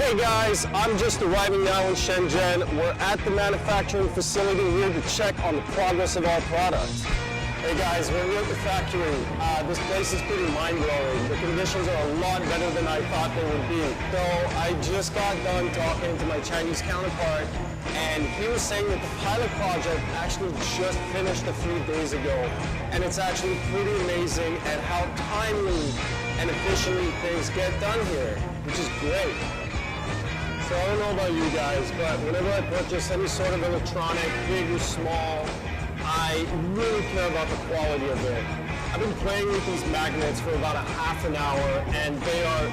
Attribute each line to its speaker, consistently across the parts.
Speaker 1: Hey guys, I'm just arriving now in Shenzhen. We're at the manufacturing facility here to check on the progress of our product. Hey guys, we're here at the factory. This place is pretty mind-blowing. The conditions are a lot better than I thought they would be. So I just got done talking to my Chinese counterpart, and he was saying that the pilot project actually just finished a few days ago, and it's actually pretty amazing at how timely and efficiently things get done here, which is great. So I don't know about you guys, but whenever I purchase any sort of electronic, big or small, I really care about the quality of it. I've been playing with these magnets for about a half an hour, and they are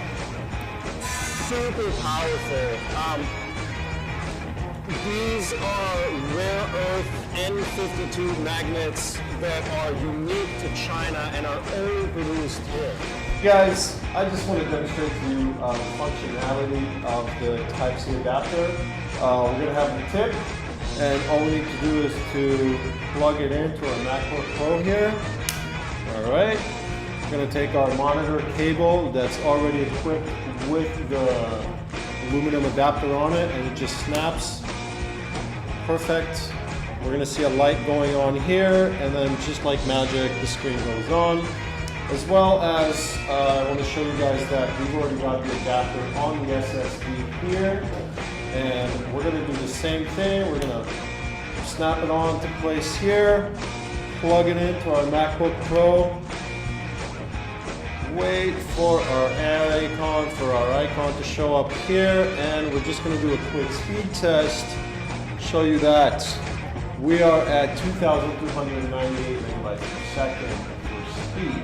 Speaker 1: super powerful. These are rare earth N52 magnets that are unique to China and are only produced here.
Speaker 2: Guys, I just want to demonstrate to you the functionality of the Type-C adapter. We're going to have the tip, and all we need to do is to plug it into our MacBook Pro here. All right. We're going to take our monitor cable that's already equipped with the aluminum adapter on it, and it just snaps. Perfect. We're going to see a light going on here, and then just like magic, the screen goes on. As well as, I want to show you guys that we've already got the adapter on the SSD here. And we're going to do the same thing. We're going to snap it on to place here, plug it into our MacBook Pro, wait for our icon to show up here, and we're just going to do a quick speed test, show you that we are at 2,298 megabytes per second for speed.